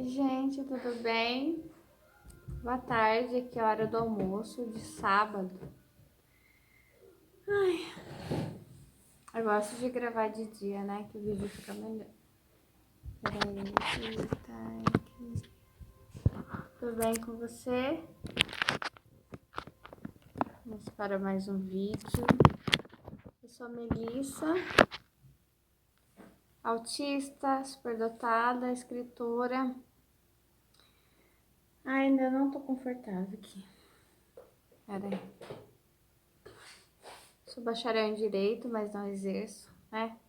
Oi, gente, tudo bem? Boa tarde, aqui é a hora do almoço de sábado. Eu gosto de gravar de dia, né? Que o vídeo fica melhor. Peraí, tá aqui. Tudo bem com você? Vamos para mais um vídeo. Eu sou a Melissa, autista, superdotada, escritora. Ainda não tô confortável aqui. Peraí. Sou bacharel em Direito, mas não exerço, né?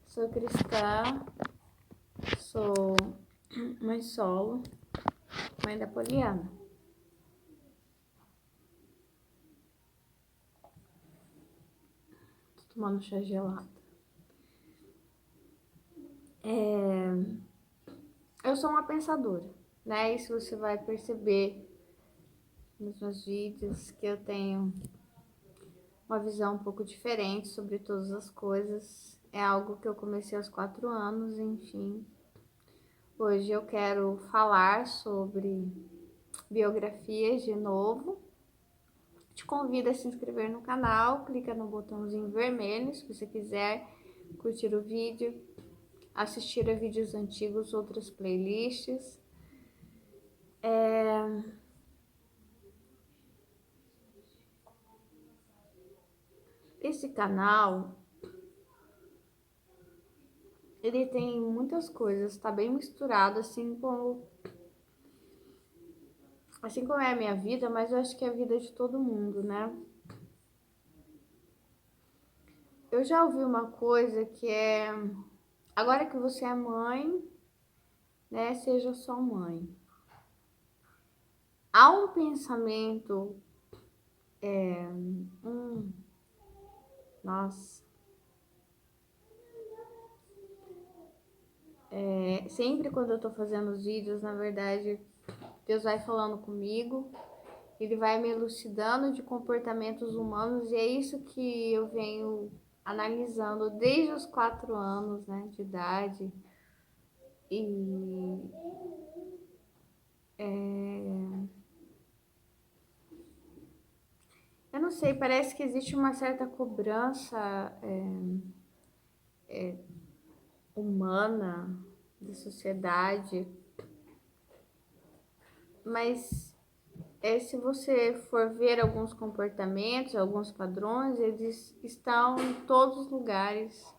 Sou cristã, sou mãe solo, mãe da Poliana. Tô tomando chá gelado. Eu sou uma pensadora, né? Isso você vai perceber nos meus vídeos, que eu tenho uma visão um pouco diferente sobre todas as coisas. É algo que eu comecei aos 4 anos, enfim. Hoje eu quero falar sobre biografias de novo. Te convido a se inscrever no canal, clica no botãozinho vermelho se você quiser curtir o vídeo, assistir a vídeos antigos, outras playlists. Esse canal, ele tem muitas coisas, tá bem misturado, assim como é a minha vida, mas eu acho que é a vida de todo mundo, né? Eu já ouvi uma coisa que é, agora que você é mãe, né, seja só mãe. Há um pensamento, nossa, sempre quando eu tô fazendo os vídeos, na verdade, Deus vai falando comigo, ele vai me elucidando de comportamentos humanos, e é isso que eu venho analisando desde os 4 anos, né, de idade. E eu não sei, parece que existe uma certa cobrança humana da sociedade, mas se você for ver alguns comportamentos, alguns padrões, eles estão em todos os lugares,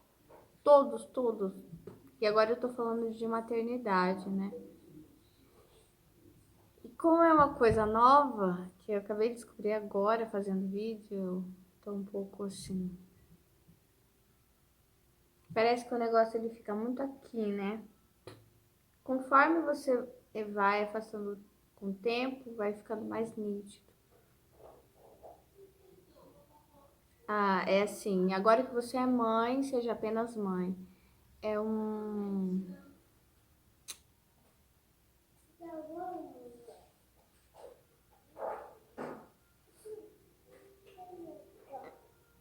todos, todos. E agora eu tô falando de maternidade, né? E como é uma coisa nova, que eu acabei de descobrir agora fazendo vídeo, eu tô um pouco assim. Parece que o negócio ele fica muito aqui, né? Conforme você vai afastando com o tempo, vai ficando mais nítido. Ah, é assim, agora que você é mãe, seja apenas mãe. É um...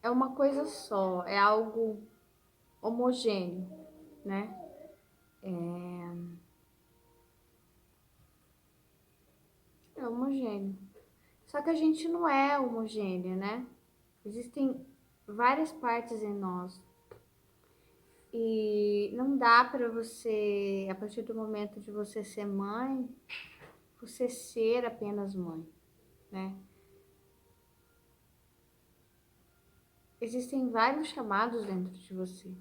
É uma coisa só, é algo homogêneo, né? É homogêneo. Só que a gente não é homogêneo, né? Existem várias partes em nós. E não dá pra você, a partir do momento de você ser mãe, você ser apenas mãe, né? Existem vários chamados dentro de você.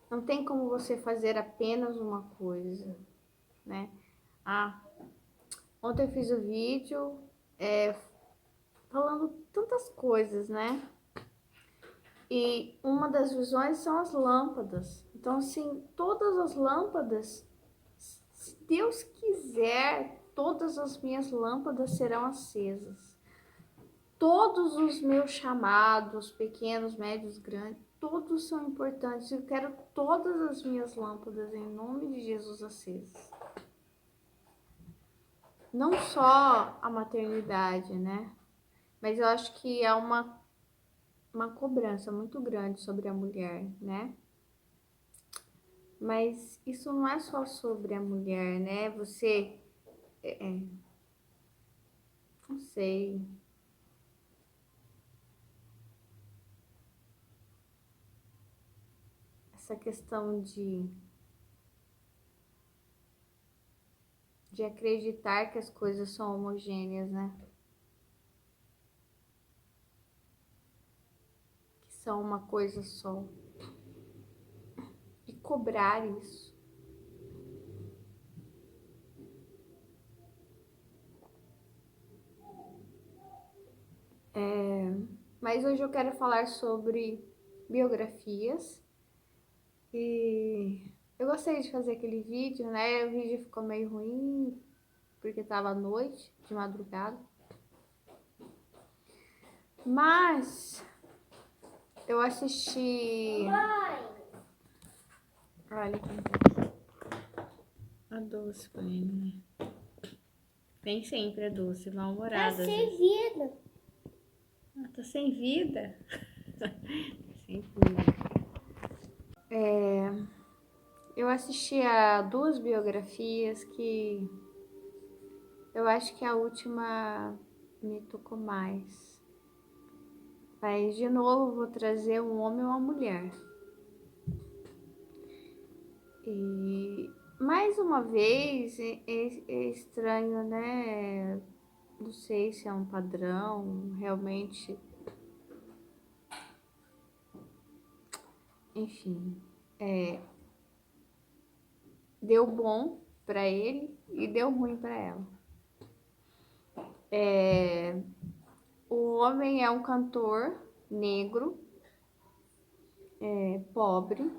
Não tem como você fazer apenas uma coisa, né? Ah, ontem eu fiz o vídeo falando tantas coisas, né? E uma das visões são as lâmpadas. Então, assim, todas as lâmpadas, se Deus quiser, todas as minhas lâmpadas serão acesas. Todos os meus chamados, pequenos, médios, grandes, todos são importantes. Eu quero todas as minhas lâmpadas, em nome de Jesus, acesas. não só a maternidade, né? Mas eu acho que é uma cobrança muito grande sobre a mulher, né? Mas isso não é só sobre a mulher, né? Você, não sei, essa questão de acreditar que as coisas são homogêneas, né? Que são uma coisa só. E cobrar isso. Mas hoje eu quero falar sobre biografias. E eu gostei de fazer aquele vídeo, né? O vídeo ficou meio ruim, porque tava à noite, de madrugada. Mas eu assisti. Olha aqui. A doce pra ele, né? Nem sempre é doce, mal-humorada. Tá sem vida. Ah, tá sem vida? Sem vida. Eu assisti a duas biografias que eu acho que a última me tocou mais. Mas, de novo, vou trazer um homem e uma mulher. E, mais uma vez, é estranho, né? Não sei se é um padrão, realmente. Enfim, deu bom para ele e deu ruim para ela. O homem é um cantor negro, pobre,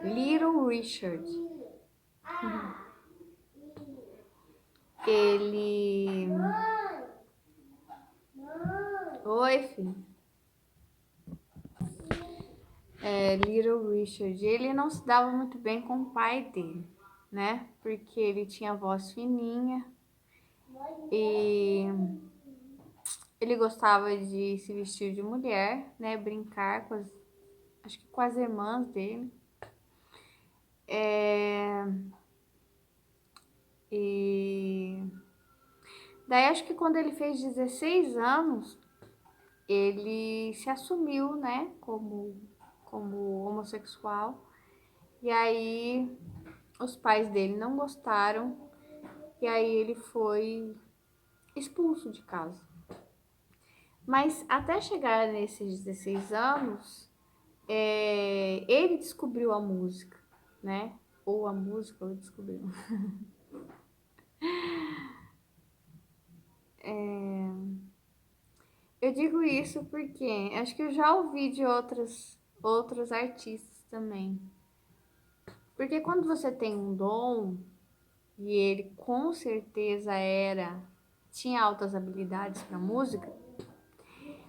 Little Richard. Ele. Oi, filho. Little Richard. Ele não se dava muito bem com o pai dele, né? Porque ele tinha voz fininha e ele gostava de se vestir de mulher, né? Brincar com acho que com as irmãs dele. E daí acho que quando ele fez 16 anos, ele se assumiu, né, como homossexual. E aí os pais dele não gostaram e aí ele foi expulso de casa. Mas até chegar nesses 16 anos, ele descobriu a música, né? Ou a música ele descobriu. Eu digo isso porque acho que eu já ouvi de outros artistas também. Porque quando você tem um dom, e ele com certeza tinha altas habilidades para música,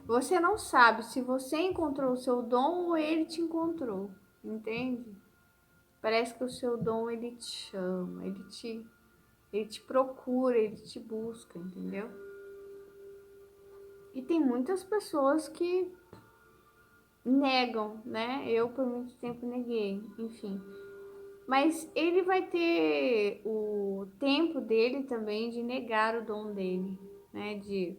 você não sabe se você encontrou o seu dom ou ele te encontrou, entende? Parece que o seu dom ele te chama, ele te procura, ele te busca, entendeu? E tem muitas pessoas que negam, né? Eu por muito tempo neguei, enfim. Mas ele vai ter o tempo dele também de negar o dom dele, né? De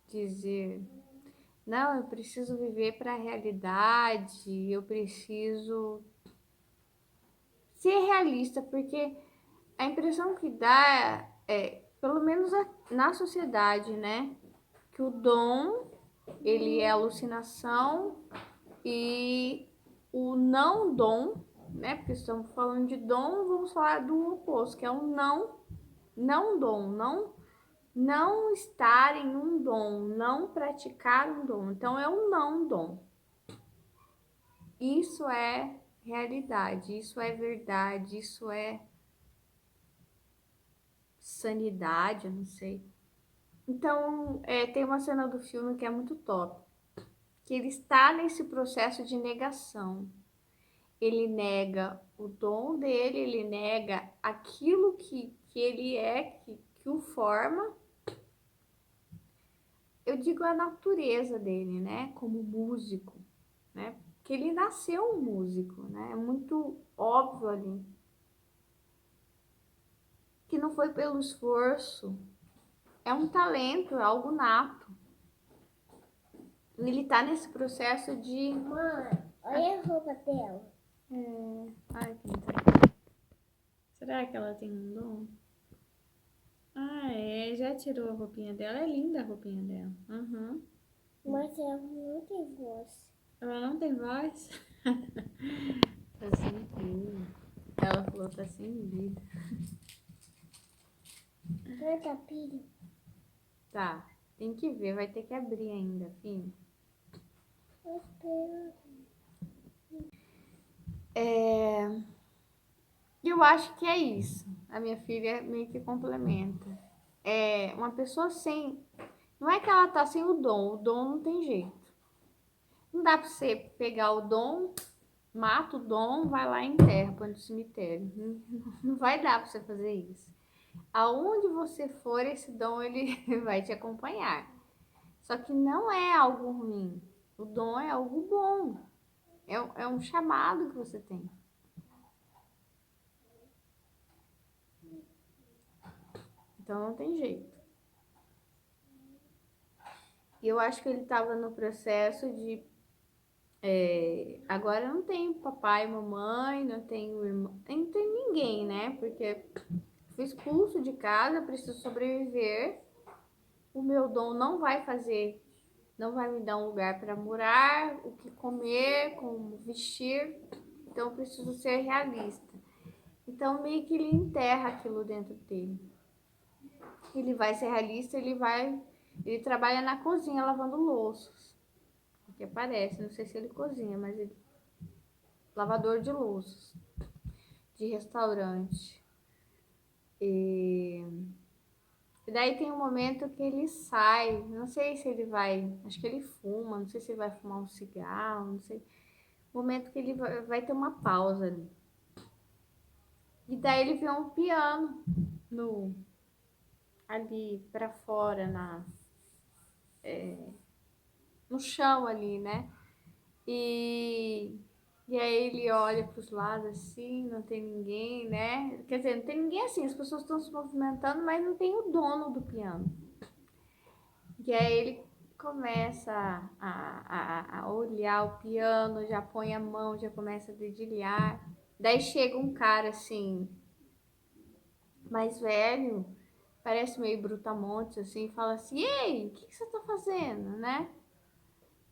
dizer, não, eu preciso viver para a realidade, eu preciso ser realista, porque a impressão que dá pelo menos na sociedade, né? Que o dom, ele é alucinação e o não dom, né? Porque estamos falando de dom, vamos falar do oposto, que é o não dom, não estar em um dom, não praticar um dom. Então é um não dom. Isso é realidade, isso é verdade, isso é sanidade, eu não sei. Então, tem uma cena do filme que é muito top, que ele está nesse processo de negação. ele nega o dom dele, ele nega aquilo que ele é, que o forma. Eu digo a natureza dele, né? Como músico, né? Que ele nasceu um músico, né? É muito óbvio ali. Que não foi pelo esforço. É um talento, é algo nato. Ele tá nesse processo de... Mãe, olha a roupa dela. Ai, que será que ela tem um dom? Ah, já tirou a roupinha dela. É linda a roupinha dela. Uhum. Mas ela não tem voz. Ela não tem voz? Tá sem vida. Ela falou, tá sem vida. Canta, filho. Tá, tem que ver, vai ter que abrir ainda, filho. Eu acho que é isso. A minha filha meio que complementa. É uma pessoa sem... Não é que ela tá sem o dom não tem jeito. Não dá pra você pegar o dom, mata o dom, vai lá e enterra, põe no cemitério. Não vai dar pra você fazer isso. Aonde você for, esse dom ele vai te acompanhar. Só que não é algo ruim. O dom é algo bom. É um chamado que você tem. Então não tem jeito. E eu acho que ele estava no processo de... agora não tem papai, mamãe, não tenho irmão, não tem ninguém, né? Porque fui expulso de casa, preciso sobreviver. O meu dom não vai fazer, não vai me dar um lugar para morar, o que comer, como vestir. Então eu preciso ser realista. Então meio que ele enterra aquilo dentro dele. Ele vai ser realista, ele trabalha na cozinha lavando louças. Que aparece, não sei se ele cozinha, mas ele lavador de louças de restaurante. E daí tem um momento que ele sai, não sei se ele vai, acho que ele fuma, não sei se ele vai fumar um cigarro, não sei. Momento que ele vai ter uma pausa ali. E daí ele vê um piano no ali para fora no chão ali, né? E aí ele olha para os lados assim, não tem ninguém, né? Quer dizer, não tem ninguém assim, as pessoas estão se movimentando, mas não tem o dono do piano. E aí ele começa a olhar o piano, já põe a mão, já começa a dedilhar. Daí chega um cara assim, mais velho, parece meio brutamontes, assim, e fala assim: Ei, o que você tá fazendo, né?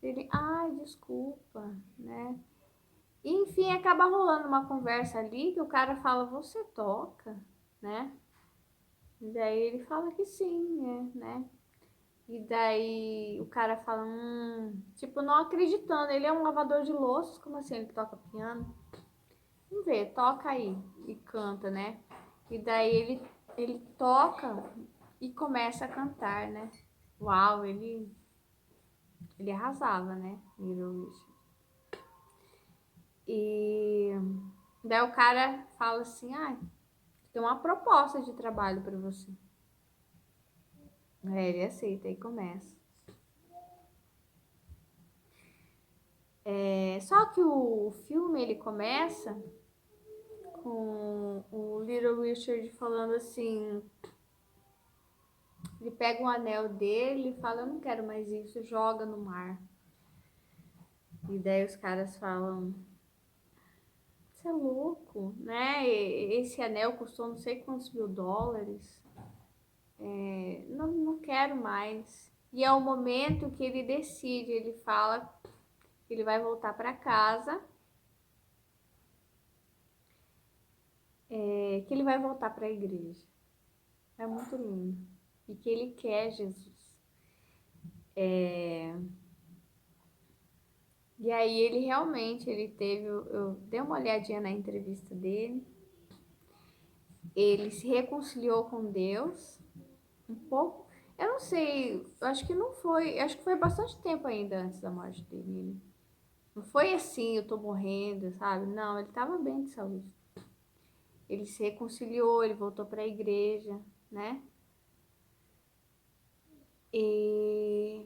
Ele, ai, desculpa, né? E, enfim, acaba rolando uma conversa ali que o cara fala: Você toca, né? E daí ele fala que sim, né? E daí o cara fala, tipo, não acreditando, ele é um lavador de louças, como assim ele toca piano? Vamos ver, toca aí e canta, né? E daí ele toca e começa a cantar, né? Uau, ele arrasava, né? Little Richard. E daí o cara fala assim, tem uma proposta de trabalho para você. Ele aceita e começa. Só que o filme ele começa com o Little Richard falando assim, ele pega um anel dele e fala, eu não quero mais isso, joga no mar. E daí os caras falam, você é louco, né? Esse anel custou não sei quantos $1000. Não quero mais. E é o momento que ele decide, ele fala que ele vai voltar para casa, que ele vai voltar para a igreja. É muito lindo. E que ele quer Jesus. E aí ele realmente, ele teve, eu dei uma olhadinha na entrevista dele, ele se reconciliou com Deus, um pouco, eu não sei, eu acho que não foi, acho que foi bastante tempo ainda antes da morte dele. Não foi assim, eu tô morrendo, sabe? Não, ele tava bem de saúde. Ele se reconciliou, ele voltou para a igreja, né? E,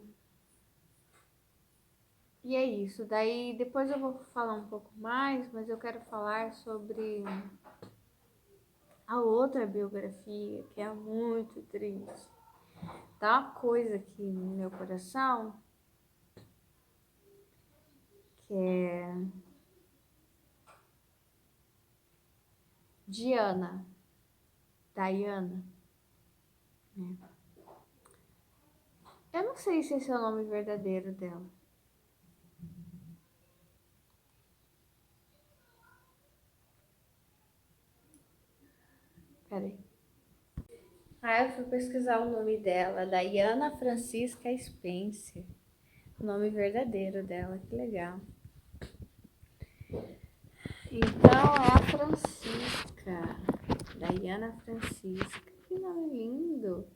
e é isso. Daí depois eu vou falar um pouco mais, mas eu quero falar sobre a outra biografia, que é muito triste. Tá uma coisa aqui no meu coração, que é Diana, Diana, né? Eu não sei se esse é o nome verdadeiro dela. Peraí. Ah, eu fui pesquisar o nome dela, Diana Francisca Spencer. O nome verdadeiro dela, que legal. Então é a Francisca, Diana Francisca. Que nome lindo.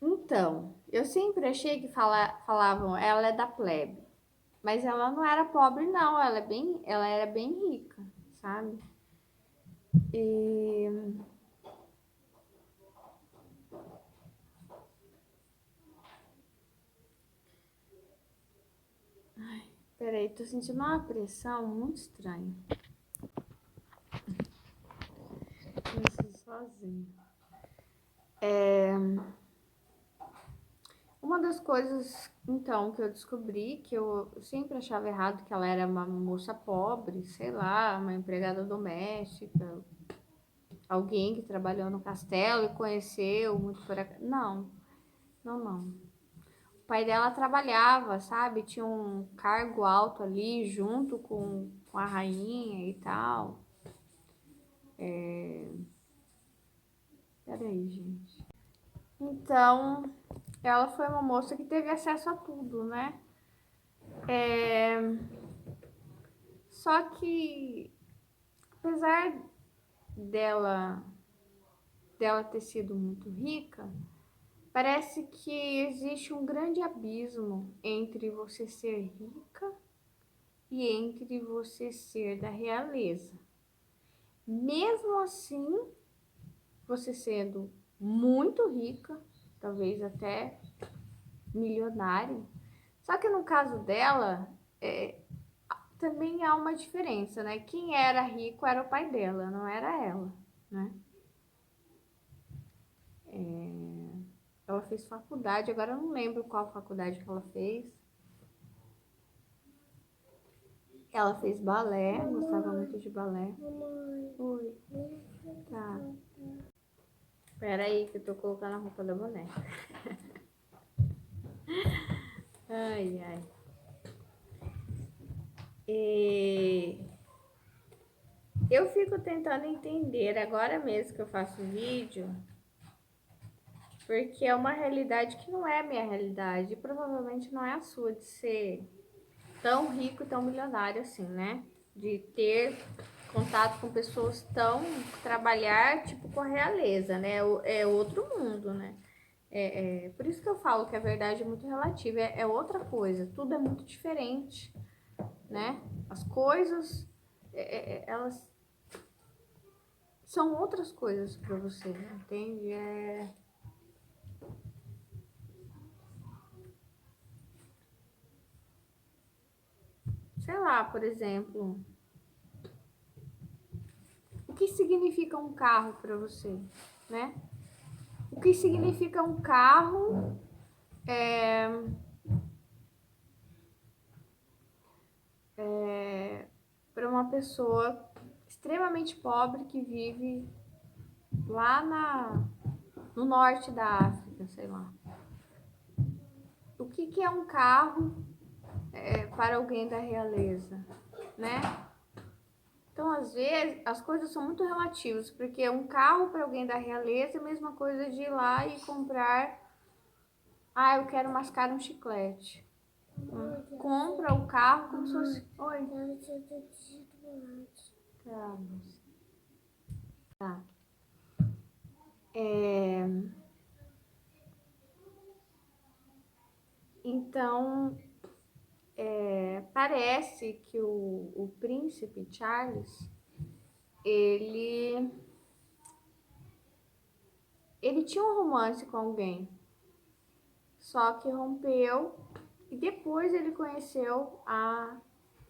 Então, eu sempre achei que falavam ela é da plebe, mas ela não era pobre não, ela era bem rica, sabe? E peraí, tô sentindo uma pressão muito estranha. Isso sozinho. Uma das coisas, então, que eu descobri, que eu sempre achava errado, que ela era uma moça pobre, sei lá, uma empregada doméstica, alguém que trabalhou no castelo e conheceu muito por acaso. Não, não. O pai dela trabalhava, sabe? Tinha um cargo alto ali, junto com a rainha e tal. Peraí, gente. Então, ela foi uma moça que teve acesso a tudo, né? Só que, apesar dela, dela ter sido muito rica, parece que existe um grande abismo entre você ser rica e entre você ser da realeza. Mesmo assim, você sendo muito rica, talvez até milionária. Só que no caso dela, também há uma diferença, né? Quem era rico era o pai dela, não era ela, né? Ela fez faculdade, agora eu não lembro qual faculdade que ela fez. Ela fez balé, gostava muito de balé. Mamãe, Oi, tá. Espera aí que eu tô colocando a roupa da boneca. Ai, ai. E eu fico tentando entender agora mesmo que eu faço vídeo, porque é uma realidade que não é a minha realidade, e provavelmente não é a sua, de ser tão rico, tão milionário assim, né? De ter contato com pessoas tão, trabalhar tipo com a realeza, né? É outro mundo, né? Por isso que eu falo que a verdade é muito relativa, é outra coisa, tudo é muito diferente, né? As coisas, elas são outras coisas para você, entende? Sei lá, por exemplo, o que significa um carro para você, né? O que significa um carro para uma pessoa extremamente pobre que vive lá no norte da África, sei lá. O que é um carro para alguém da realeza, né? Então, às vezes, as coisas são muito relativas, porque um carro para alguém da realeza é a mesma coisa de ir lá e comprar. Ah, eu quero mascar um chiclete. Compra o carro como se fosse. Oi. Tá, moça. Tá. Então, parece que o príncipe Charles, ele tinha um romance com alguém, só que rompeu e depois ele conheceu a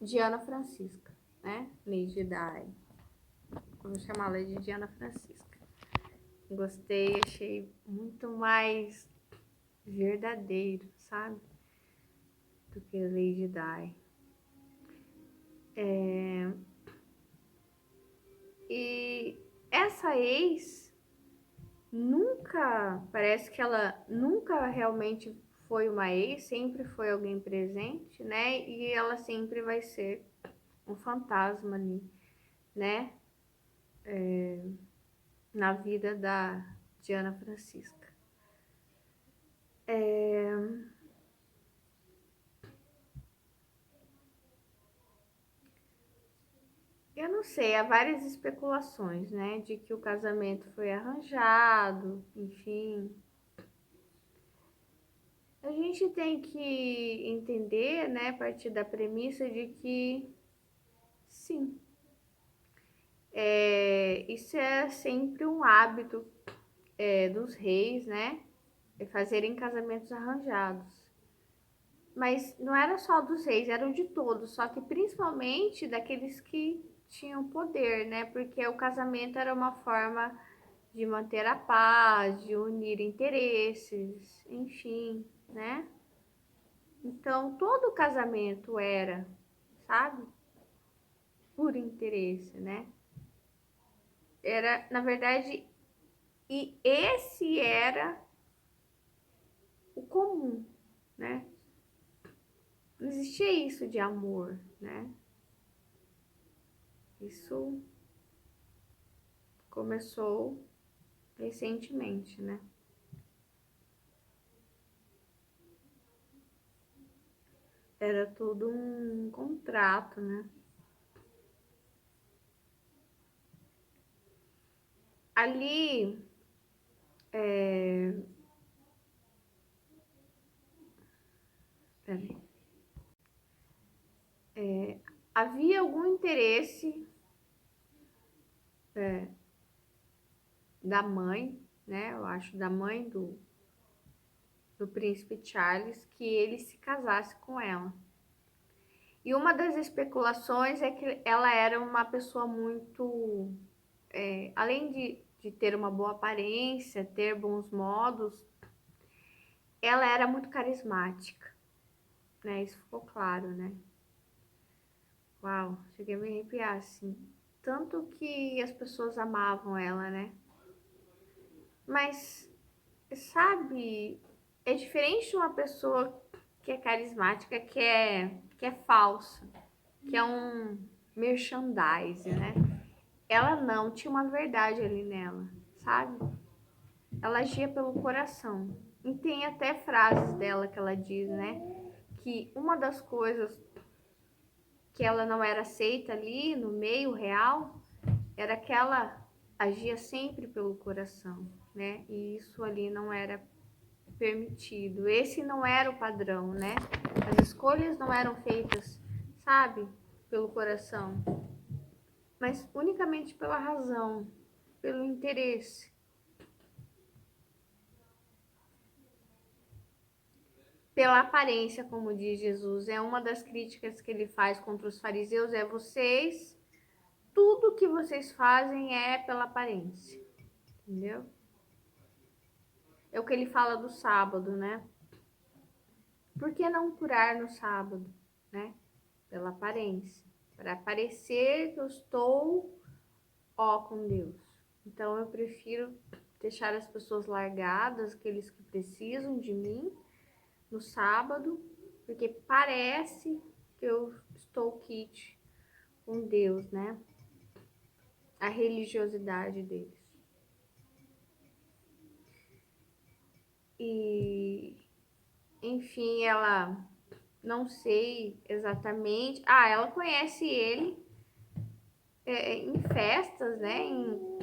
Diana Francisca, né? Lady Di. Vou chamá-la de Diana Francisca. Gostei, achei muito mais verdadeiro, sabe? Do que Lady Di. E essa ex parece que ela nunca realmente foi uma ex, sempre foi alguém presente, né? E ela sempre vai ser um fantasma ali, né? Na vida da Diana Francisca. Eu não sei, há várias especulações, né? De que o casamento foi arranjado, enfim. A gente tem que entender, né, a partir da premissa de que, sim, isso é sempre um hábito dos reis, né, fazerem casamentos arranjados. Mas não era só dos reis, eram de todos, só que principalmente daqueles que tinham poder, né, porque o casamento era uma forma de manter a paz, de unir interesses, enfim, né? Então, todo casamento era, sabe? Por interesse, né? Era, na verdade, e esse era o comum, né? Não existia isso de amor, né? Isso começou recentemente, né? Era tudo um contrato, né? Ali, peraí, havia algum interesse da mãe, né? Eu acho, da mãe do príncipe Charles, que ele se casasse com ela. E uma das especulações é que ela era uma pessoa muito, além de ter uma boa aparência, ter bons modos, ela era muito carismática, né? Isso ficou claro, né? Uau, cheguei a me arrepiar, assim. Tanto que as pessoas amavam ela, né? Mas, sabe, é diferente de uma pessoa que é carismática, que é falsa, que é um merchandise, né? Ela não, tinha uma verdade ali nela, sabe? Ela agia pelo coração. E tem até frases dela que ela diz, né? Que uma das coisas que ela não era aceita ali no meio real era que ela agia sempre pelo coração, né? E isso ali não era permitido. Esse não era o padrão, né? As escolhas não eram feitas, sabe, pelo coração, mas unicamente pela razão, pelo interesse. Pela aparência, como diz Jesus, é uma das críticas que ele faz contra os fariseus, tudo que vocês fazem é pela aparência, entendeu? É o que ele fala do sábado, né? Por que não curar no sábado, né? Pela aparência, para parecer que eu estou com Deus. Então eu prefiro deixar as pessoas largadas, aqueles que precisam de mim, no sábado, porque parece que eu estou kit com Deus, né? A religiosidade deles. E, enfim, ela não sei exatamente. Ela conhece ele em festas, né? Em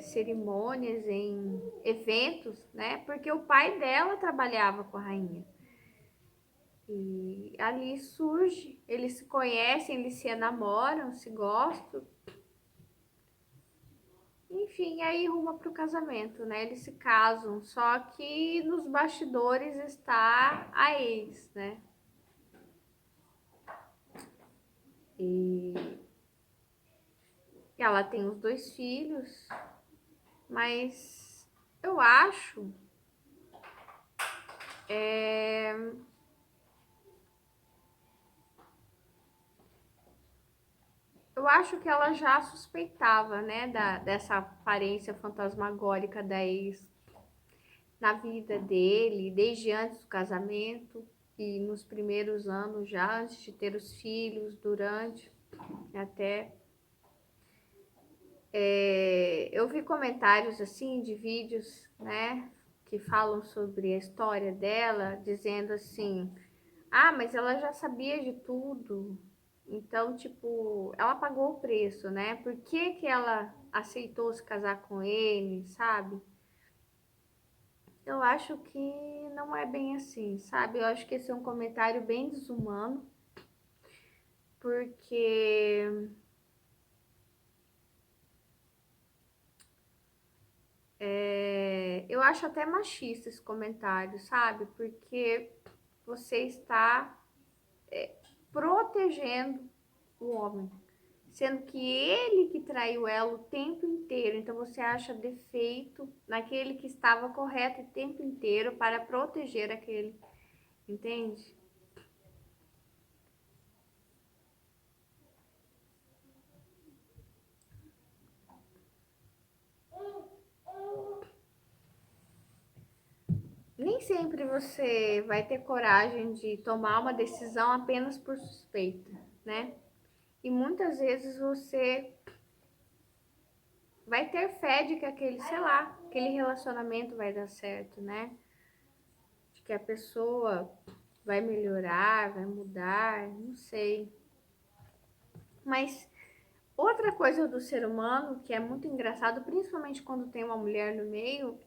cerimônias, em eventos, né? Porque o pai dela trabalhava com a rainha. E ali surge, eles se conhecem, eles se enamoram, se gostam. Enfim, aí ruma pro casamento, né? Eles se casam, só que nos bastidores está a ex, né? E ela tem os 2 filhos, mas eu acho é, eu acho que ela já suspeitava, né, dessa aparência fantasmagórica da ex na vida dele, desde antes do casamento e nos primeiros anos já, antes de ter os filhos, durante, até. Eu vi comentários assim de vídeos, né, que falam sobre a história dela, dizendo assim: ah, mas ela já sabia de tudo. Então, tipo, ela pagou o preço, né? Por que que ela aceitou se casar com ele, sabe? Eu acho que não é bem assim, sabe? Eu acho que esse é um comentário bem desumano, porque eu acho até machista esse comentário, sabe? Porque você está protegendo o homem, sendo que ele que traiu ela o tempo inteiro. Então você acha defeito naquele que estava correto o tempo inteiro para proteger aquele, entende? Nem sempre você vai ter coragem de tomar uma decisão apenas por suspeita, né? E muitas vezes você vai ter fé de que aquele, sei lá, aquele relacionamento vai dar certo, né? De que a pessoa vai melhorar, vai mudar, não sei. Mas outra coisa do ser humano que é muito engraçado, principalmente quando tem uma mulher no meio,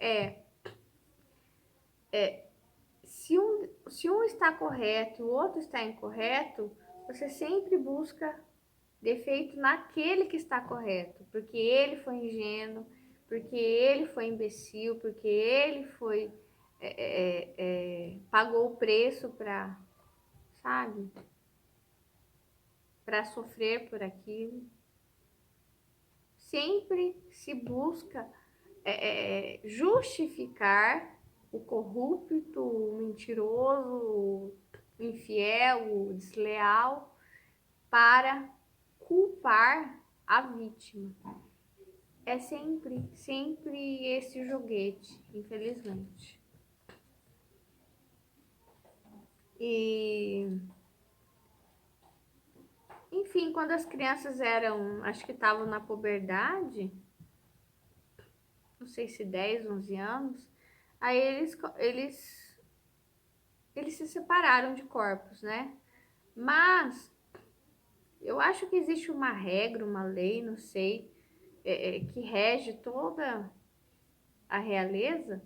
se um está correto e o outro está incorreto, você sempre busca defeito naquele que está correto, porque ele foi ingênuo, porque ele foi imbecil, porque ele foi pagou o preço para, sabe, para sofrer por aquilo. Sempre se busca justificar o corrupto, o mentiroso, o infiel, o desleal, para culpar a vítima. É sempre, sempre esse joguete, infelizmente. E, enfim, quando as crianças eram, acho que estavam na puberdade, não sei se 10, 11 anos, aí eles se separaram de corpos, né? Mas eu acho que existe uma regra, uma lei, não sei, que rege toda a realeza,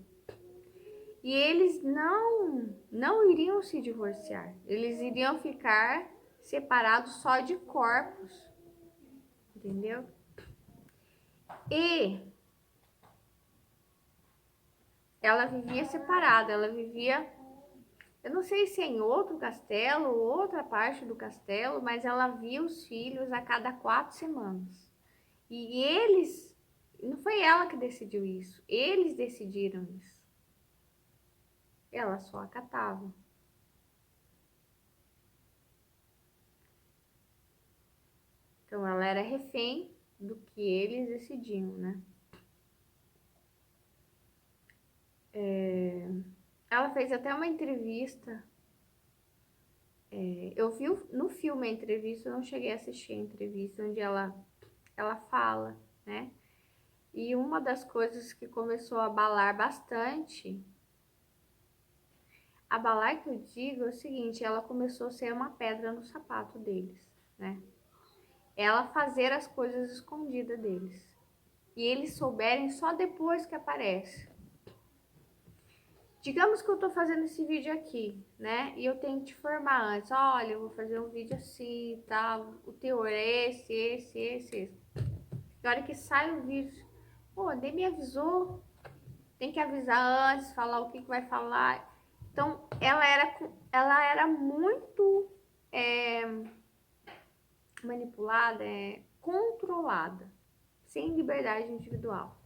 e eles não iriam se divorciar. Eles iriam ficar separados só de corpos, entendeu? E ela vivia separada, ela vivia, eu não sei se é em outro castelo ou outra parte do castelo, mas ela via os filhos a cada 4 semanas. E eles, não foi ela que decidiu isso, eles decidiram isso. Ela só acatava. Então ela era refém do que eles decidiam, né? Ela fez até uma entrevista. Eu vi no filme a entrevista, eu não cheguei a assistir a entrevista, onde ela fala, né? E uma das coisas que começou a abalar bastante, abalar que eu digo é o seguinte, ela começou a ser uma pedra no sapato deles, né? Ela fazer as coisas escondidas deles. E eles souberem só depois que aparece. digamos que eu tô fazendo esse vídeo aqui, né? E eu tenho que te informar antes. Olha, eu vou fazer um vídeo assim, tal. O teor é esse. Na hora que sai o vídeo, pô, nem me avisou. Tem que avisar antes, falar o que vai falar. Então, ela era muito manipulada, controlada, sem liberdade individual.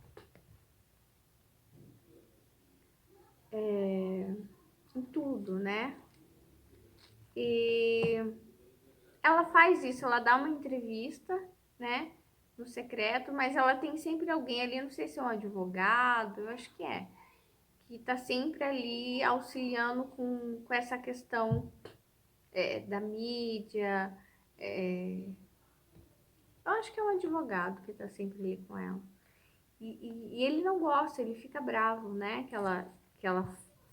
Em tudo, né? E ela faz isso, ela dá uma entrevista, né? No secreto, mas ela tem sempre alguém ali, não sei se é um advogado, eu acho que tá sempre ali auxiliando com essa questão da mídia. Eu acho que é um advogado que tá sempre ali com ela. E ele não gosta, ele fica bravo, né? Que ela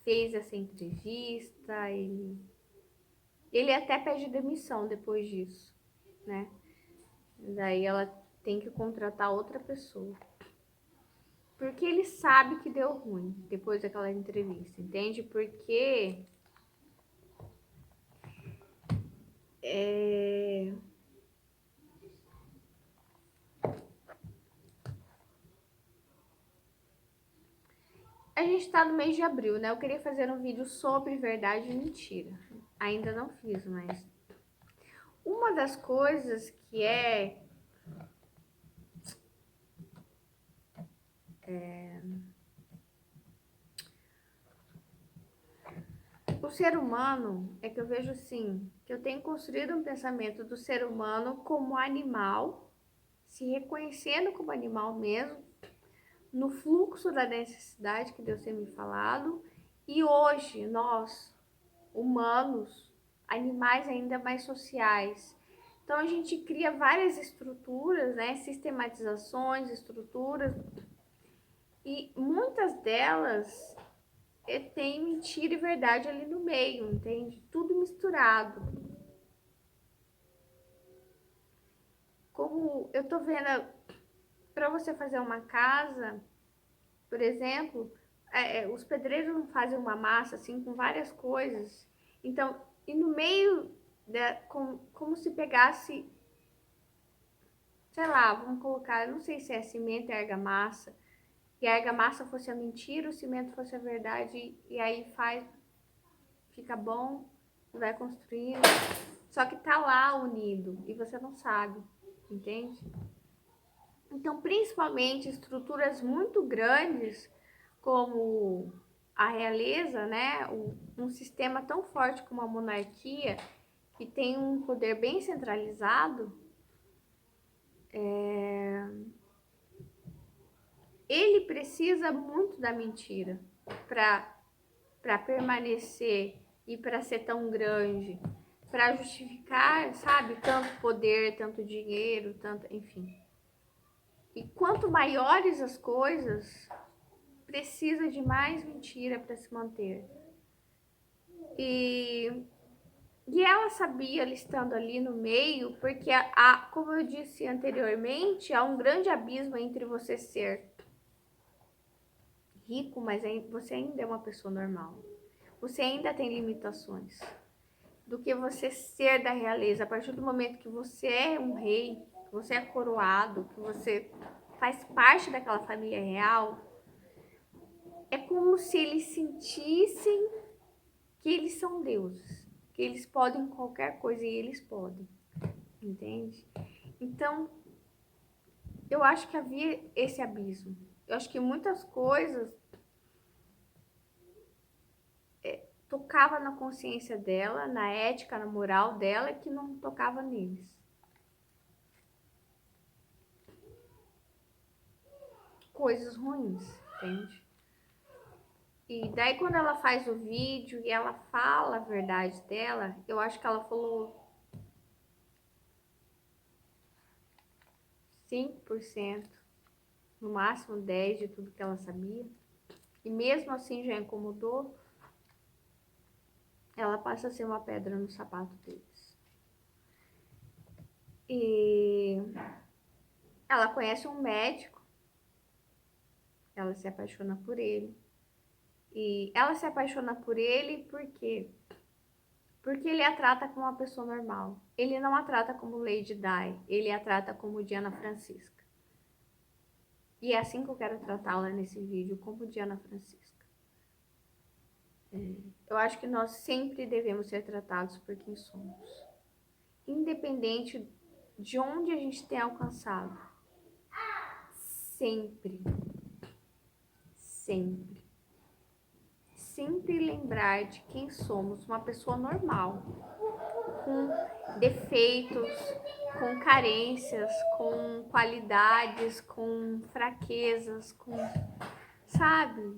fez essa entrevista. Ele até pede demissão depois disso, né? Daí ela tem que contratar outra pessoa. Porque ele sabe que deu ruim depois daquela entrevista, entende? Porque a gente tá no mês de abril, né? Eu queria fazer um vídeo sobre verdade e mentira. Ainda não fiz, mas uma das coisas que o ser humano, é que eu vejo assim, que eu tenho construído um pensamento do ser humano como animal, se reconhecendo como animal mesmo, no fluxo da necessidade que Deus tem me falado, e hoje nós, humanos, animais ainda mais sociais. Então a gente cria várias estruturas, né, sistematizações, estruturas, e muitas delas tem mentira e verdade ali no meio, entende? Tudo misturado. Como eu tô vendo, para você fazer uma casa, por exemplo, os pedreiros não fazem uma massa assim com várias coisas. Então, e no meio, como se pegasse, sei lá, vamos colocar, não sei se é cimento e argamassa, e a argamassa fosse a mentira, o cimento fosse a verdade, e aí fica bom, vai construindo. Só que tá lá unido e você não sabe, entende? Então, principalmente estruturas muito grandes, como a realeza, né? Um sistema tão forte como a monarquia, que tem um poder bem centralizado, ele precisa muito da mentira para permanecer e para ser tão grande, para justificar, sabe, tanto poder, tanto dinheiro, tanto, enfim. E quanto maiores as coisas, precisa de mais mentira para se manter. E, e ela sabia, ela estando ali no meio, porque como eu disse anteriormente, há um grande abismo entre você ser rico, mas você ainda é uma pessoa normal. Você ainda tem limitações. Do que você ser da realeza. A partir do momento que você é um rei, que você é coroado, que você faz parte daquela família real, é como se eles sentissem que eles são deuses, que eles podem qualquer coisa e eles podem, entende? Então, eu acho que havia esse abismo. Eu acho que muitas coisas tocava na consciência dela, na ética, na moral dela, que não tocava neles. Coisas ruins, entende? E daí quando ela faz o vídeo e ela fala a verdade dela, eu acho que ela falou 5%, no máximo 10% de tudo que ela sabia. E mesmo assim já incomodou, ela passa a ser uma pedra no sapato deles. E ela conhece um médico, ela se apaixona por ele. E ela se apaixona por ele porque ele a trata como uma pessoa normal. Ele não a trata como Lady Di, ele a trata como Diana Francisca. E é assim que eu quero tratá-la nesse vídeo, como Diana Francisca. Eu acho que nós sempre devemos ser tratados por quem somos. Independente de onde a gente tenha alcançado. Sempre. Sempre. Sempre lembrar de quem somos, uma pessoa normal, com defeitos, com carências, com qualidades, com fraquezas, com, sabe,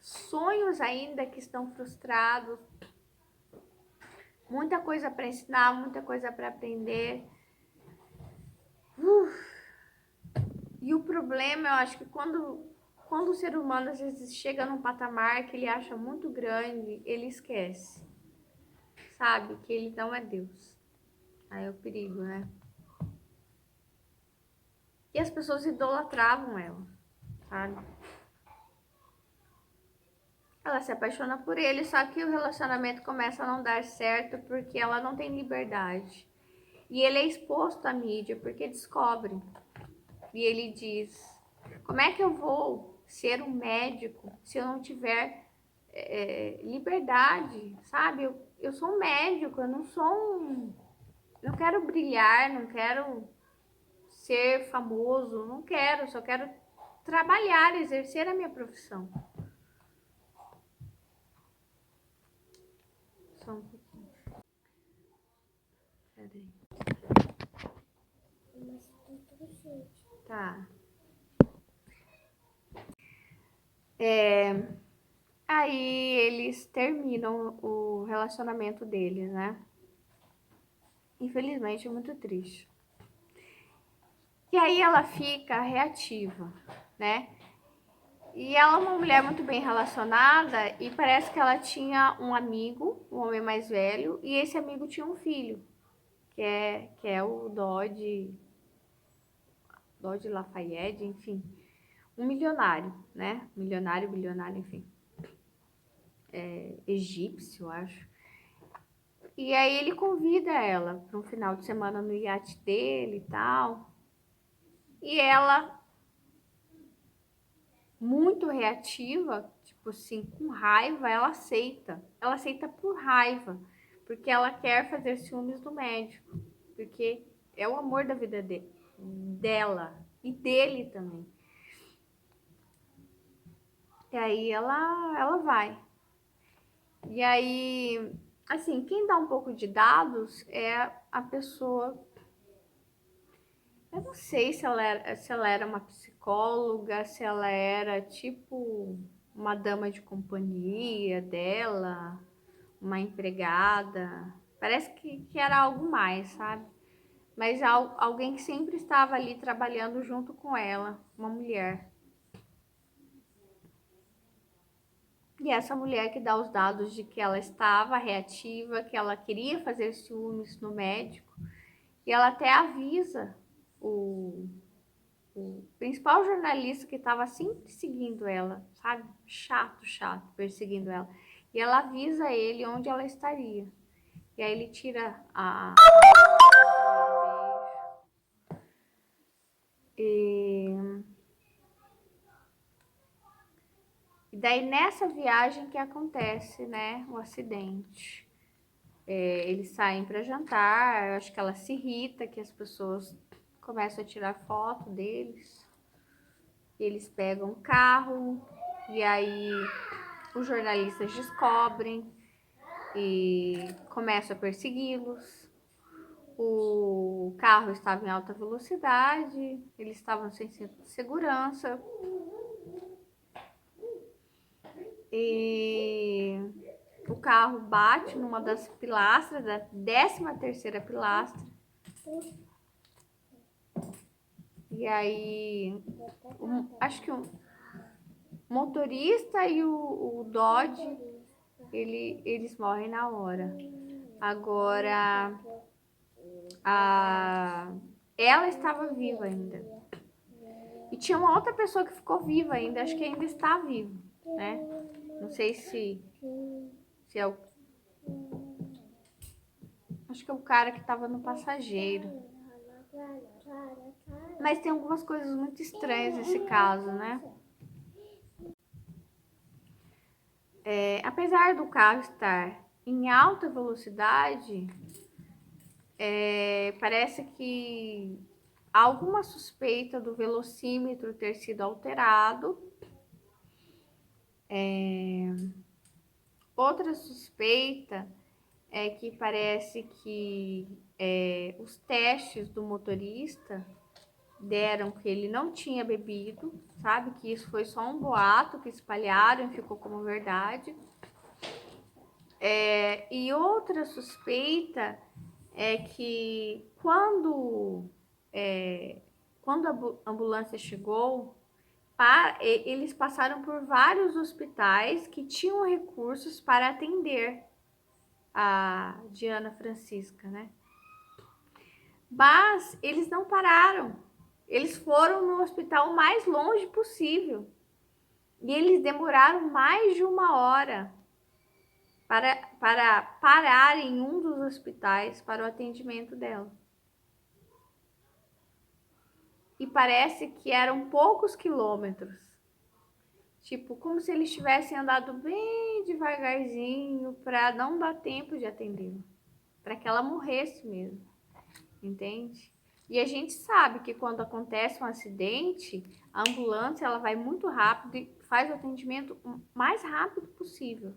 sonhos ainda que estão frustrados, muita coisa para ensinar, muita coisa para aprender. E o problema, eu acho que quando o ser humano às vezes chega num patamar que ele acha muito grande, ele esquece, sabe, que ele não é Deus. Aí é o perigo, né? E as pessoas idolatravam ela, sabe? Ela se apaixona por ele, só que o relacionamento começa a não dar certo porque ela não tem liberdade. E ele é exposto à mídia porque descobre. E ele diz: como é que eu vou ser um médico se eu não tiver liberdade, sabe? Eu sou um médico, eu não sou um... Não quero brilhar, não quero ser famoso, não quero, só quero trabalhar, exercer a minha profissão. Só um pouquinho. Peraí. Tá. Aí eles terminam o relacionamento deles, né? Infelizmente é muito triste. E aí ela fica reativa, né? E ela é uma mulher muito bem relacionada e parece que ela tinha um amigo, um homem mais velho, e esse amigo tinha um filho, que é o Dodge Lafayette, enfim, um milionário, né? Milionário, bilionário, enfim. Egípcio, acho. E aí ele convida ela para um final de semana no iate dele e tal. E ela, muito reativa, tipo assim, com raiva, ela aceita. Ela aceita por raiva, porque ela quer fazer ciúmes do médico, porque é o amor da vida dela e dele também. E aí ela vai. E aí, assim, quem dá um pouco de dados é a pessoa. Eu não sei se ela era uma psicóloga, se ela era tipo uma dama de companhia dela, uma empregada. Parece que era algo mais, sabe? Mas alguém que sempre estava ali trabalhando junto com ela, uma mulher. E essa mulher que dá os dados de que ela estava reativa, que ela queria fazer ciúmes no médico, e ela até avisa o principal jornalista que estava sempre seguindo ela, sabe? Chato, perseguindo ela. E ela avisa ele onde ela estaria. E aí ele tira a e daí nessa viagem que acontece, né, o acidente. Eles saem para jantar, eu acho que ela se irrita que as pessoas começam a tirar foto deles. Eles pegam o carro e aí os jornalistas descobrem e começam a persegui-los. O carro estava em alta velocidade, eles estavam sem cinto de segurança. E o carro bate numa das pilastras, da 13ª pilastra. E aí, acho que o motorista e o Dodge, eles morrem na hora. Agora, ela estava viva ainda. E tinha uma outra pessoa que ficou viva ainda, acho que ainda está viva. né? Não sei se é o... Acho que é o cara que tava no passageiro. Mas tem algumas coisas muito estranhas nesse caso, né? Apesar do carro estar em alta velocidade, parece que há alguma suspeita do velocímetro ter sido alterado. Outra suspeita é que parece que os testes do motorista deram que ele não tinha bebido, sabe? Que isso foi só um boato que espalharam e ficou como verdade. E outra suspeita é que quando a ambulância chegou, eles passaram por vários hospitais que tinham recursos para atender a Diana Francisca, né? Mas eles não pararam. Eles foram no hospital mais longe possível. E eles demoraram mais de 1 hora para parar em um dos hospitais para o atendimento dela. E parece que eram poucos quilômetros. Tipo, como se eles tivessem andado bem devagarzinho para não dar tempo de atendê-la. Para que ela morresse mesmo. Entende? E a gente sabe que quando acontece um acidente, a ambulância ela vai muito rápido e faz o atendimento o mais rápido possível,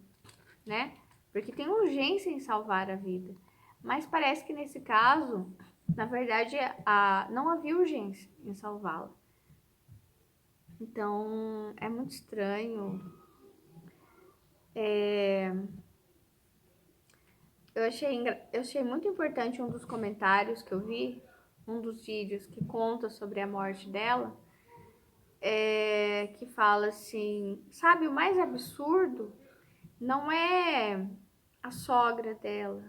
né? Porque tem urgência em salvar a vida. Mas parece que nesse caso, na verdade, não havia urgência em salvá-la. Então, é muito estranho. Eu achei muito importante um dos comentários que eu vi, um dos vídeos que conta sobre a morte dela, que fala assim, sabe, o mais absurdo não é a sogra dela,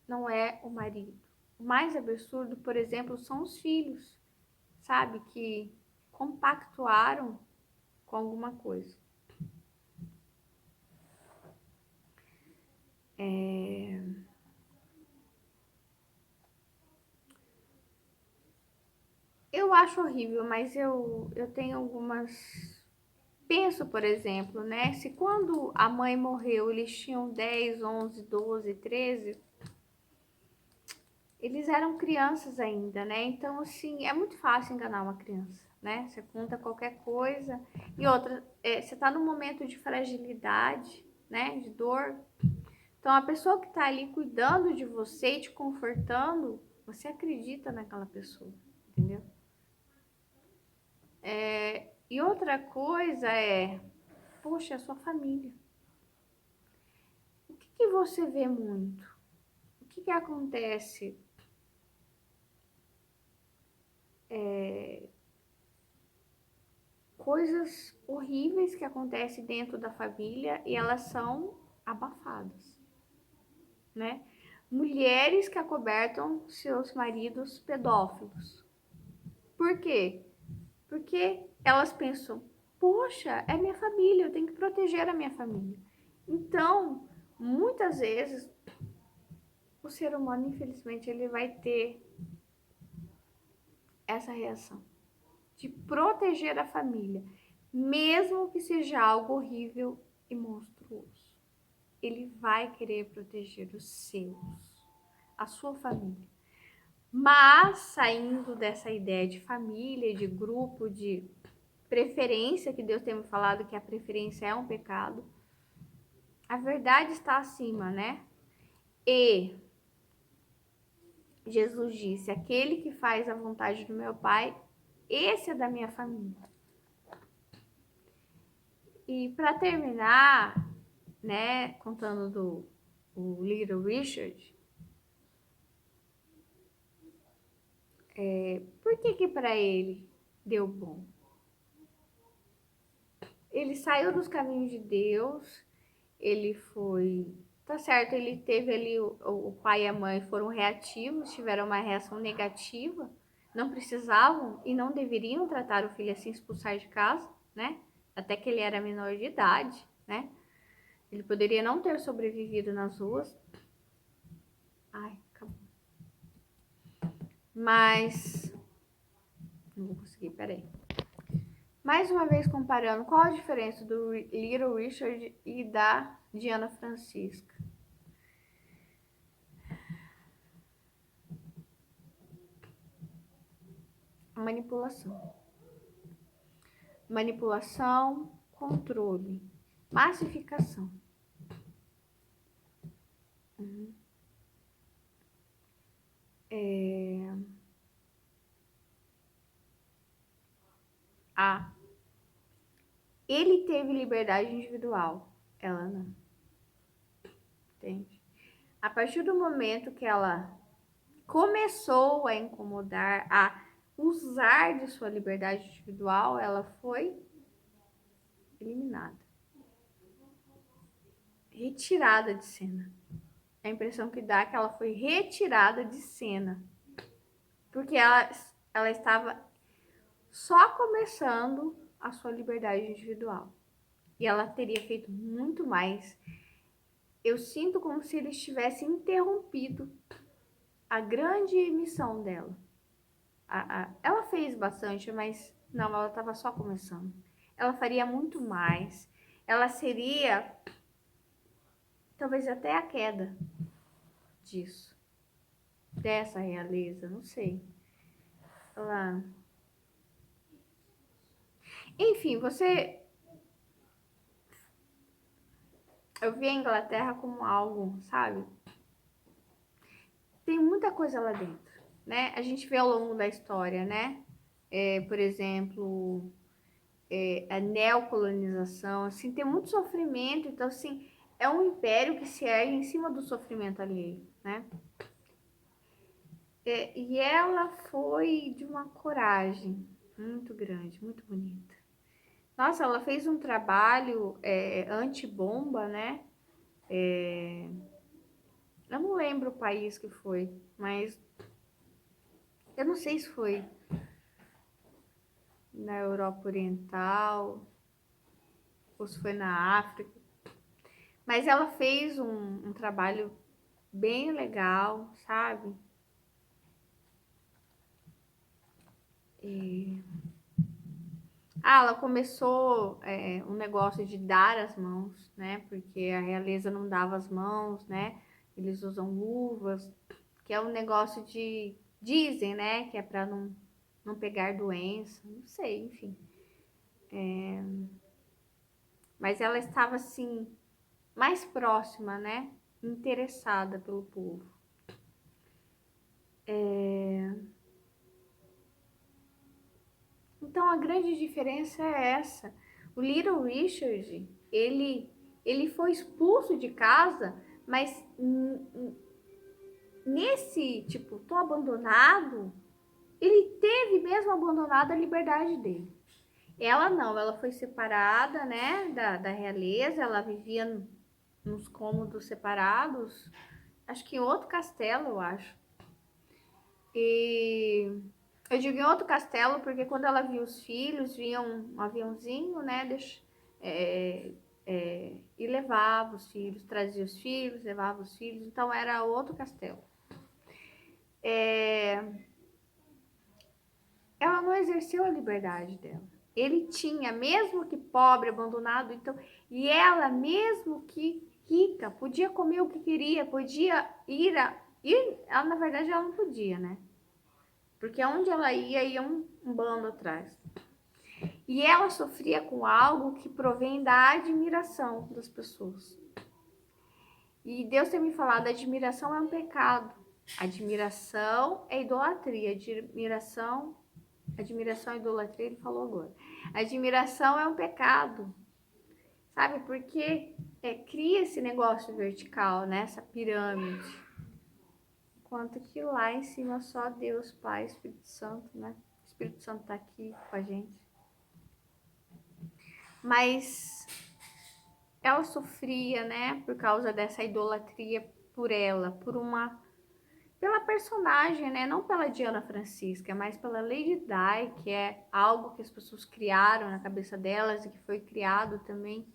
não é o marido. O mais absurdo, por exemplo, são os filhos, sabe, que compactuaram com alguma coisa. Eu acho horrível, mas eu tenho algumas... Penso, por exemplo, né? Se quando a mãe morreu eles tinham 10, 11, 12, 13, eles eram crianças ainda, né? Então, assim, é muito fácil enganar uma criança, né? Você conta qualquer coisa. E outra, você tá num momento de fragilidade, né? De dor. Então, a pessoa que tá ali cuidando de você e te confortando, você acredita naquela pessoa, entendeu? E outra coisa poxa, a sua família. O que você vê muito? O que acontece? Coisas horríveis que acontecem dentro da família e elas são abafadas, né? Mulheres que acobertam seus maridos pedófilos. Por quê? Porque elas pensam, poxa, é minha família, eu tenho que proteger a minha família. Então, muitas vezes, o ser humano, infelizmente, ele vai ter essa reação de proteger a família, mesmo que seja algo horrível e monstruoso. Ele vai querer proteger os seus, a sua família. Mas, saindo dessa ideia de família, de grupo, de preferência, que Deus tem me falado que a preferência é um pecado, a verdade está acima, né? E Jesus disse, aquele que faz a vontade do meu Pai, esse é da minha família. E para terminar, né, contando do Little Richard, por que para ele deu bom? Ele saiu dos caminhos de Deus, ele foi... Tá certo, ele teve ali, o pai e a mãe foram reativos, tiveram uma reação negativa, não precisavam e não deveriam tratar o filho assim, expulsar de casa, né? Até que ele era menor de idade. né? Ele poderia não ter sobrevivido nas ruas. Ai, acabou. Mas não vou conseguir, peraí. Mais uma vez comparando, qual a diferença do Little Richard e da Diana Francisca? A manipulação. Manipulação, controle, massificação. Ele teve liberdade individual, ela não. Entende? A partir do momento que ela começou a incomodar, a usar de sua liberdade individual, ela foi eliminada. Retirada de cena. A impressão que dá é que ela foi retirada de cena. Porque ela estava só começando a sua liberdade individual. E ela teria feito muito mais. Eu sinto como se eles tivessem interrompido a grande missão dela. Ela fez bastante, mas não, ela estava só começando. Ela faria muito mais. Ela seria talvez até a queda disso. Dessa realeza, não sei. Ela... Enfim, você... Eu vi a Inglaterra como algo, sabe? Tem muita coisa lá dentro, né? A gente vê ao longo da história, né? Por exemplo, a neocolonização, assim, tem muito sofrimento. Então, assim, é um império que se ergue em cima do sofrimento alheio, né? E ela foi de uma coragem muito grande, muito bonita. Nossa, ela fez um trabalho antibomba, né? Eu não lembro o país que foi, mas eu não sei se foi na Europa Oriental ou se foi na África. Mas ela fez um trabalho bem legal, sabe? Ela começou um negócio de dar as mãos, né? Porque a realeza não dava as mãos, né? Eles usam luvas, que é um negócio de... Dizem, né? Que é para não pegar doença, não sei, enfim. Mas ela estava, assim, mais próxima, né? Interessada pelo povo. Então, a grande diferença é essa. O Little Richard, ele foi expulso de casa, mas nesse, tipo, tô abandonado, ele teve mesmo abandonado a liberdade dele. Ela não, ela foi separada, né, da realeza, ela vivia nos cômodos separados, acho que em outro castelo, eu acho. E eu digo em outro castelo porque quando ela viu os filhos, vinha um aviãozinho, né, e levava os filhos, trazia os filhos, levava os filhos, então era outro castelo. Ela não exerceu a liberdade dela. Ele tinha, mesmo que pobre, abandonado, então, e ela, mesmo que rica, podia comer o que queria, podia ir, ela, na verdade, ela não podia, né? Porque onde ela ia um bando atrás. E ela sofria com algo que provém da admiração das pessoas. E Deus tem me falado, admiração é um pecado. Admiração é idolatria. Admiração e idolatria, ele falou agora. Admiração é um pecado. Sabe? Porque cria esse negócio vertical, né? Essa pirâmide. Enquanto que lá em cima só Deus, Pai, Espírito Santo, né? O Espírito Santo tá aqui com a gente. Mas ela sofria, né? Por causa dessa idolatria por ela, pela personagem, né? Não pela Diana Francisca, mas pela Lady Di, que é algo que as pessoas criaram na cabeça delas e que foi criado também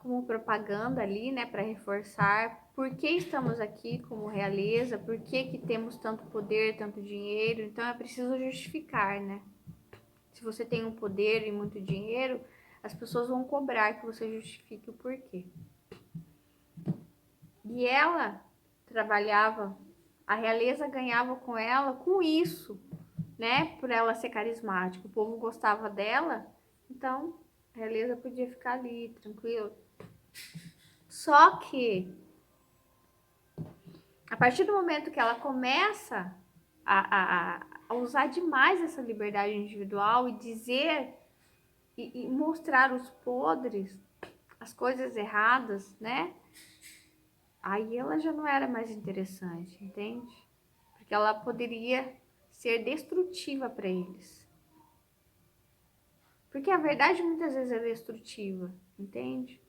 como propaganda ali, né, para reforçar por que estamos aqui como realeza, por que temos tanto poder, tanto dinheiro. Então é preciso justificar, né? Se você tem um poder e muito dinheiro, as pessoas vão cobrar que você justifique o porquê. E ela trabalhava, a realeza ganhava com ela com isso, né? Por ela ser carismática. O povo gostava dela, então a realeza podia ficar ali, tranquilo. Só que a partir do momento que ela começa a usar demais essa liberdade individual e dizer e mostrar os podres, as coisas erradas, né? Aí ela já não era mais interessante, entende? Porque ela poderia ser destrutiva para eles. Porque a verdade muitas vezes é destrutiva, entende?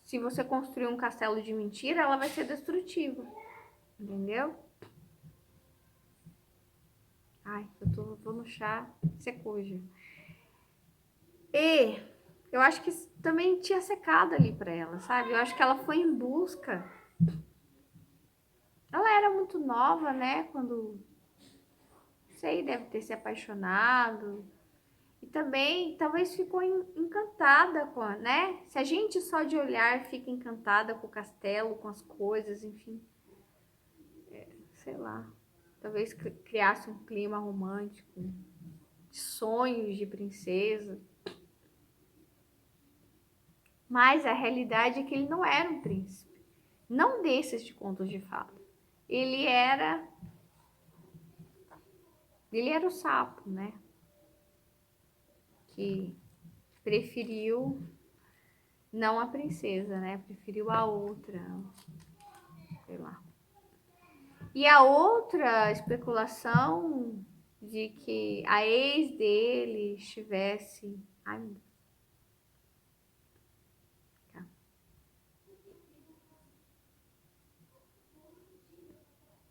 Se você construir um castelo de mentira, ela vai ser destrutiva, entendeu? Ai, vou no chá, secou já. E eu acho que também tinha secado ali para ela, sabe? Eu acho que ela foi em busca. Ela era muito nova, né? Quando, sei, deve ter se apaixonado. E também, talvez ficou encantada com, né? Se a gente só de olhar fica encantada com o castelo, com as coisas, enfim. Sei lá. Talvez criasse um clima romântico, de sonhos de princesa. Mas a realidade é que ele não era um príncipe. Não desses de contos de fada. Ele era o sapo, né? Que preferiu não a princesa, né? Preferiu a outra, sei lá. E a outra especulação de que a ex dele estivesse, ai, meu Deus, tá.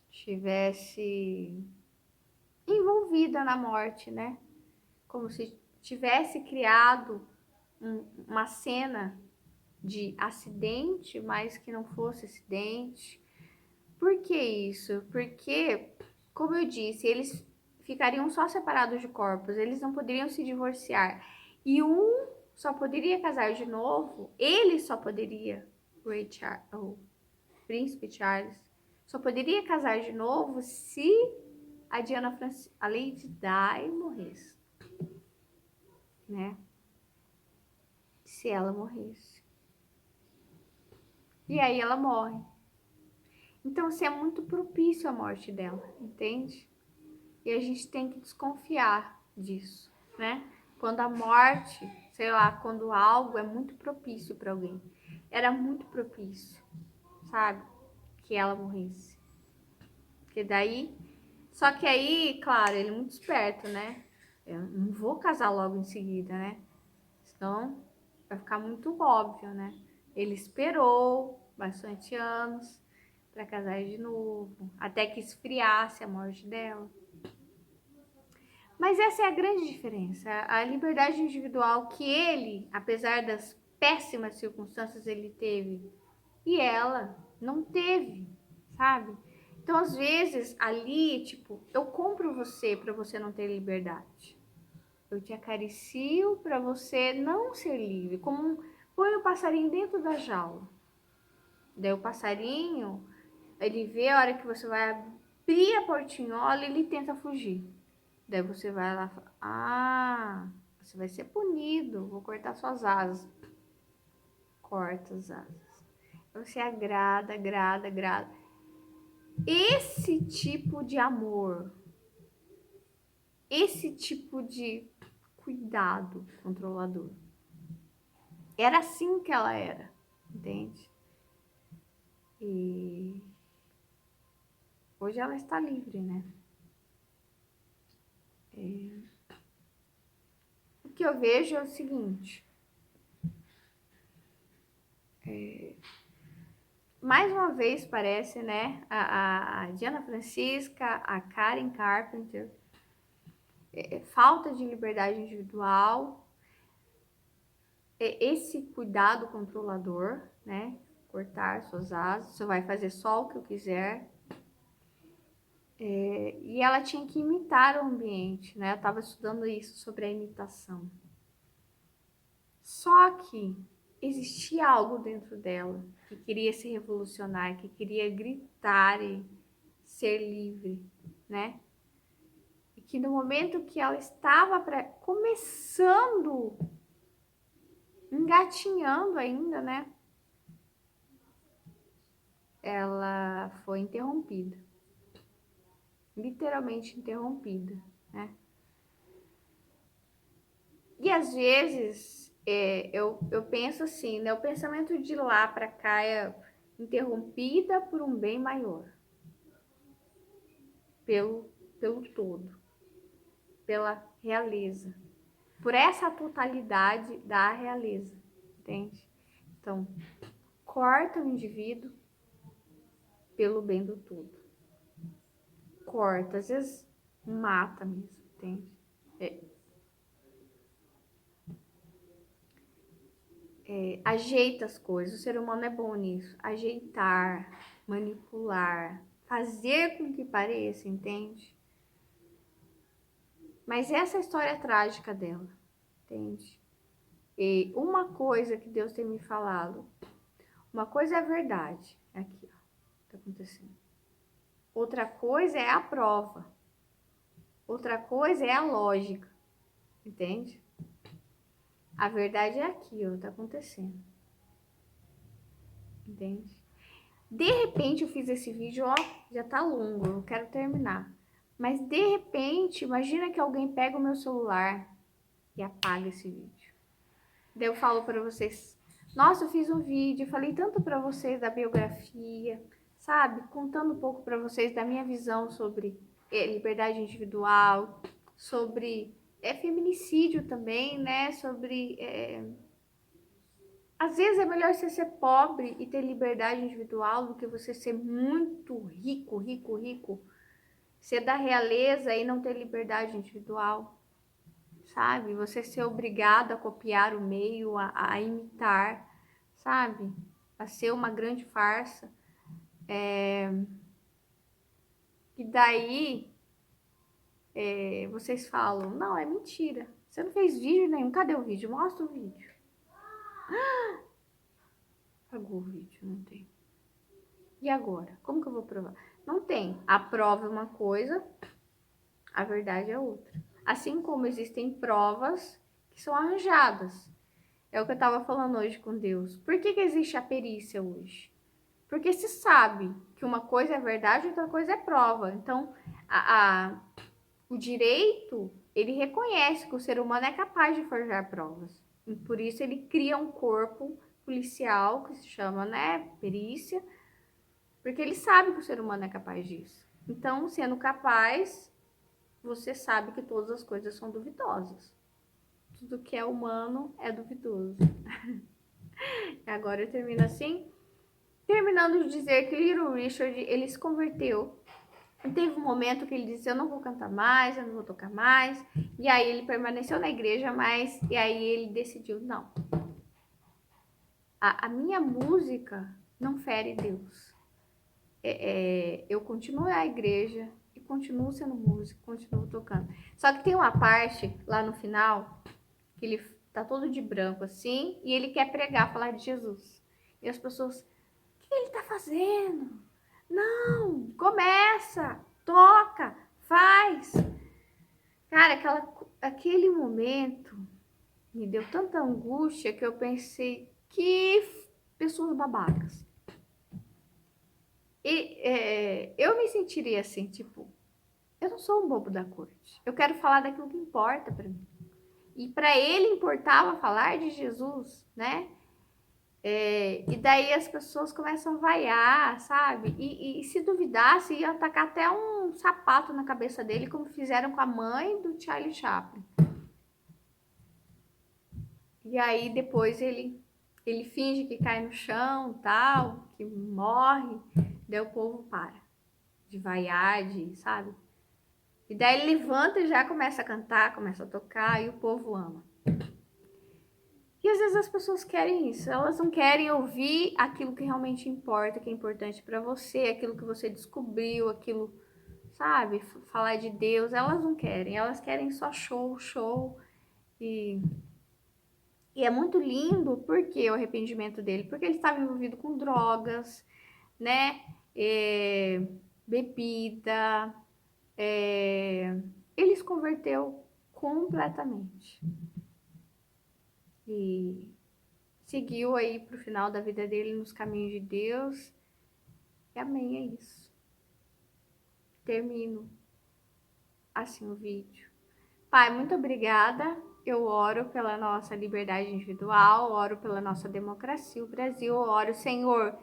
Estivesse envolvida na morte, né? Como se tivesse criado uma cena de acidente, mas que não fosse acidente. Por que isso? Porque, como eu disse, eles ficariam só separados de corpos, eles não poderiam se divorciar. E um só poderia casar de novo, ele só poderia, o príncipe Charles, só poderia casar de novo se a Lady Di morresse, né? Se ela morresse. E aí ela morre. Então, assim, é muito propício a morte dela, entende? E a gente tem que desconfiar disso, né? Quando a morte, sei lá, quando algo é muito propício para alguém. Era muito propício, sabe? Que ela morresse. Porque daí. Só que aí, claro, ele é muito esperto, né? Eu não vou casar logo em seguida, né? Senão vai ficar muito óbvio, né? Ele esperou bastante anos para casar de novo, até que esfriasse a morte dela. Mas essa é a grande diferença, a liberdade individual que ele, apesar das péssimas circunstâncias, ele teve e ela não teve, sabe? Então, às vezes, ali, tipo, eu compro você para você não ter liberdade. Eu te acaricio para você não ser livre, como põe o passarinho dentro da jaula. Daí o passarinho, ele vê a hora que você vai abrir a portinhola e ele tenta fugir. Daí você vai lá e fala, você vai ser punido, vou cortar suas asas. Corta as asas. Você agrada, agrada, agrada. Esse tipo de amor, esse tipo de cuidado controlador, era assim que ela era, entende? E hoje ela está livre, né? O que eu vejo é o seguinte, mais uma vez parece, né, a Diana Francisca, a Karen Carpenter, falta de liberdade individual, esse cuidado controlador, né? Cortar suas asas, você vai fazer só o que eu quiser. E ela tinha que imitar o ambiente, né? Eu estava estudando isso sobre a imitação. Só que existia algo dentro dela que queria se revolucionar, que queria gritar e ser livre, né? E que no momento que ela estava começando, engatinhando ainda, né? Ela foi interrompida, literalmente interrompida, né? E às vezes eu penso assim, né? O pensamento de lá para cá é interrompida por um bem maior, pelo todo, pela realeza, por essa totalidade da realeza, entende? Então, corta o indivíduo pelo bem do todo. Corta, às vezes mata mesmo, entende? Ajeita as coisas, o ser humano é bom nisso. Ajeitar, manipular, fazer com que pareça, entende? Mas essa é a história trágica dela, entende? E uma coisa que Deus tem me falado, uma coisa é a verdade, aqui, ó, tá acontecendo. Outra coisa é a prova. Outra coisa é a lógica, entende? A verdade é aqui, ó, tá acontecendo. Entende? De repente eu fiz esse vídeo, ó, já tá longo, eu quero terminar. Mas de repente, imagina que alguém pega o meu celular e apaga esse vídeo. Daí eu falo para vocês, nossa, eu fiz um vídeo, falei tanto para vocês da biografia, sabe? Contando um pouco para vocês da minha visão sobre liberdade individual, sobre feminicídio também, né? Sobre às vezes é melhor você ser pobre e ter liberdade individual do que você ser muito rico, rico, rico, ser da realeza e não ter liberdade individual, sabe? Você ser obrigado a copiar o meio, a imitar, sabe? A ser uma grande farsa. E daí vocês falam, não, é mentira. Você não fez vídeo nenhum. Cadê o vídeo? Mostra o vídeo. Apagou o vídeo, não tem. E agora? Como que eu vou provar? Não tem. A prova é uma coisa, a verdade é outra. Assim como existem provas que são arranjadas. É o que eu estava falando hoje com Deus. Por que existe a perícia hoje? Porque se sabe que uma coisa é verdade, outra coisa é prova. Então, o direito, ele reconhece que o ser humano é capaz de forjar provas. E por isso ele cria um corpo policial que se chama, né, perícia, porque ele sabe que o ser humano é capaz disso. Então, sendo capaz, você sabe que todas as coisas são duvidosas. Tudo que é humano é duvidoso. Agora eu termino assim, terminando de dizer que Little Richard, ele se converteu. E teve um momento que ele disse, eu não vou cantar mais, eu não vou tocar mais. E aí ele permaneceu na igreja, mas e aí ele decidiu, não. A minha música não fere Deus. Eu continuo na igreja e continuo sendo músico, continuo tocando. Só que tem uma parte lá no final que ele tá todo de branco assim e ele quer pregar, falar de Jesus. E as pessoas, o que ele tá fazendo? Não, começa, toca, faz. Cara, aquele momento me deu tanta angústia que eu pensei, que pessoas babacas. E eu me sentiria assim, tipo, eu não sou um bobo da corte. Eu quero falar daquilo que importa para mim. E para ele importava falar de Jesus, né? E daí as pessoas começam a vaiar, sabe? E se duvidasse, ia atacar até um sapato na cabeça dele, como fizeram com a mãe do Charlie Chaplin. E aí depois ele finge que cai no chão, tal, que morre, daí o povo para de vaiar, sabe? E daí ele levanta e já começa a cantar, começa a tocar e o povo ama. E às vezes as pessoas querem isso, elas não querem ouvir aquilo que realmente importa, que é importante para você, aquilo que você descobriu, aquilo, sabe? Falar de Deus, elas não querem, elas querem só show, show. E, e é muito lindo, porque o arrependimento dele? Porque ele estava envolvido com drogas, né? É, bebida, ele se converteu completamente. E seguiu aí pro final da vida dele nos caminhos de Deus. E amém, é isso. Termino assim o vídeo. Pai, muito obrigada. Eu oro pela nossa liberdade individual, oro pela nossa democracia, o Brasil, oro, Senhor,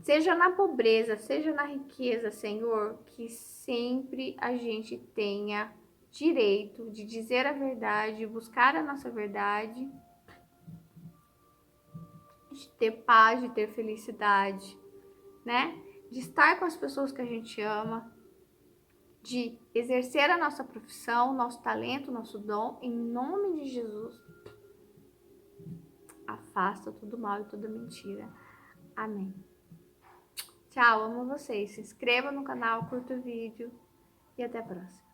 seja na pobreza, seja na riqueza, Senhor, que sempre a gente tenha direito de dizer a verdade, de buscar a nossa verdade, de ter paz, de ter felicidade, né? De estar com as pessoas que a gente ama, de exercer a nossa profissão, nosso talento, nosso dom, em nome de Jesus. Afasta todo mal e toda mentira. Amém. Tchau, amo vocês. Se inscreva no canal, curta o vídeo e até a próxima.